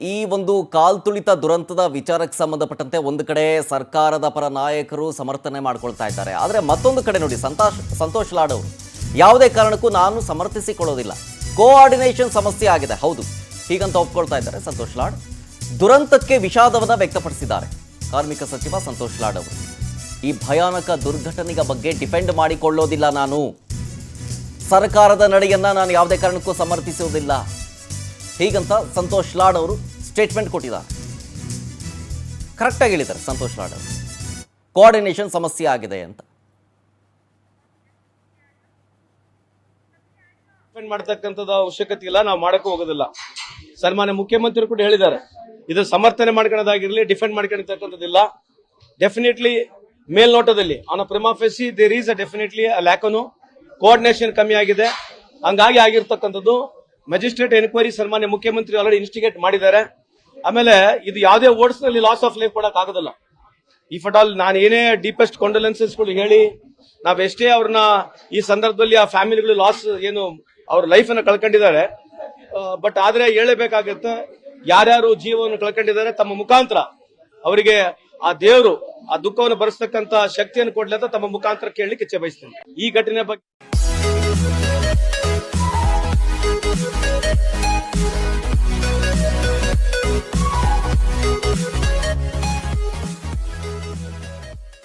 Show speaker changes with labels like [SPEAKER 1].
[SPEAKER 1] ಈ ಒಂದು ಕಾಲ್ತುಳಿತ ದುರಂತದ ವಿಚಾರಕ್ಕೆ ಸಂಬಂಧಪಟ್ಟಂತೆ ಒಂದು ಕಡೆ ಸರ್ಕಾರದ ಪರ ನಾಯಕರು ಸಮರ್ಥನೆ ಮಾಡ್ಕೊಳ್ತಾ ಇದ್ದಾರೆ. ಆದರೆ ಮತ್ತೊಂದು ಕಡೆ ನೋಡಿ ಸಂತೋಷ್ ಲಾಡ್ ಅವರು ಯಾವುದೇ ಕಾರಣಕ್ಕೂ ನಾನು ಸಮರ್ಥಿಸಿಕೊಳ್ಳೋದಿಲ್ಲ, ಕೋಆರ್ಡಿನೇಷನ್ ಸಮಸ್ಯೆ ಆಗಿದೆ, ಹೌದು ಹೀಗಂತ ಒಪ್ಕೊಳ್ತಾ ಇದ್ದಾರೆ ಸಂತೋಷ್ ಲಾಡ್. ದುರಂತಕ್ಕೆ ವಿಷಾದವನ್ನು ವ್ಯಕ್ತಪಡಿಸಿದ್ದಾರೆ ಕಾರ್ಮಿಕ ಸಚಿವ ಸಂತೋಷ್ ಲಾಡ್ ಅವರು. ಈ ಭಯಾನಕ ದುರ್ಘಟನೆಯ ಬಗ್ಗೆ ಡಿಪೆಂಡ್ ಮಾಡಿಕೊಳ್ಳೋದಿಲ್ಲ, ನಾನು ಸರ್ಕಾರದ ನಡೆಯನ್ನ ನಾನು ಯಾವುದೇ ಕಾರಣಕ್ಕೂ ಸಮರ್ಥಿಸುವುದಿಲ್ಲ, ಹೀಗಂತ ಸಂತೋಷ್ ಲಾಡ್ ಅವರು ಸ್ಟೇಟ್ಮೆಂಟ್ ಕೊಟ್ಟಿದ್ದಾರೆ. ಕರೆಕ್ಟಾಗಿ ಹೇಳಿದ್ದಾರೆ ಸಂತೋಷ್ ಲಾಡ್ ಅವರು, ಕೋಆರ್ಡಿನೇಷನ್ ಸಮಸ್ಯೆ ಆಗಿದೆ ಅಂತ.
[SPEAKER 2] ಮಾಡ್ತಕ್ಕಂಥದ್ದು ಅವಶ್ಯಕತೆ ಇಲ್ಲ, ನಾವು ಮಾಡಕ್ಕೂ ಹೋಗೋದಿಲ್ಲ. ಸನ್ಮಾನ್ಯ ಮುಖ್ಯಮಂತ್ರಿ ಕೂಡ ಹೇಳಿದ್ದಾರೆ, ಇದು ಸಮರ್ಥನೆ ಮಾಡ್ಕೊಳ್ಳೋದಾಗಿರ್ಲಿ, ಡಿಫೆಂಡ್ ಮಾಡ್ಕೊಂಡಿರ್ತಕ್ಕಂಥದ್ದಿಲ್ಲ. ಡೆಫಿನೆಟ್ಲಿ ಮೇಲ್ನೋಟದಲ್ಲಿ on prima facie there is definitely ಲ್ಯಾಕನು, ಕೋಆರ್ಡಿನೇಷನ್ ಕಮ್ಮಿ ಆಗಿದೆ. ಹಂಗಾಗಿ ಆಗಿರ್ತಕ್ಕಂಥದ್ದು ಮ್ಯಾಜಿಸ್ಟ್ರೇಟ್ ಎನ್ಕ್ವೈರಿ ಸನ್ಮಾನ್ಯ ಮುಖ್ಯಮಂತ್ರಿ ಆಲ್ರೆಡಿ ಇನ್ಸ್ಟಿಗೇಟ್ ಮಾಡಿದ್ದಾರೆ. ಆಮೇಲೆ ಇದು ಯಾವುದೇ ವರ್ಡ್ಸ್ ನಲ್ಲಿ ಲಾಸ್ ಆಫ್ ಲೈಫ್ ಕೊಡಕ್ ಆಗೋದಿಲ್ಲ. ಇಫ್ ಅಟ್ ಆಲ್ ನಾನು ಏನೇ ಡೀಪೆಸ್ಟ್ ಕಂಡೋಲೆನ್ಸಸ್ ಗಳು ಹೇಳಿ ನಾವೆಷ್ಟೇ ಅವ್ರನ್ನ ಈ ಸಂದರ್ಭದಲ್ಲಿ ಆ ಫ್ಯಾಮಿಲಿಗಳು ಲಾಸ್ ಏನು ಅವ್ರ ಲೈಫ್ ಅನ್ನ ಕಳ್ಕೊಂಡಿದ್ದಾರೆ, ಬಟ್ ಆದ್ರೆ ಹೇಳಬೇಕಾಗತ್ತೆ, ಯಾರ್ಯಾರು ಜೀವವನ್ನು ಕಳ್ಕೊಂಡಿದ್ದಾರೆ ತಮ್ಮ ಮುಖಾಂತರ ಅವರಿಗೆ ಆ ದೇವರು ಆ ದುಃಖವನ್ನು ಭರಿಸ್ತಕ್ಕಂತ ಶಕ್ತಿಯನ್ನು ಕೊಡ್ಲಿ ಅಂತ ತಮ್ಮ ಮುಖಾಂತರ ಕೇಳಲಿಕ್ಕೆ ಇಚ್ಛೆ ಬಯಸ್ತೇನೆ. ಈ ಘಟನೆ ಬಗ್ಗೆ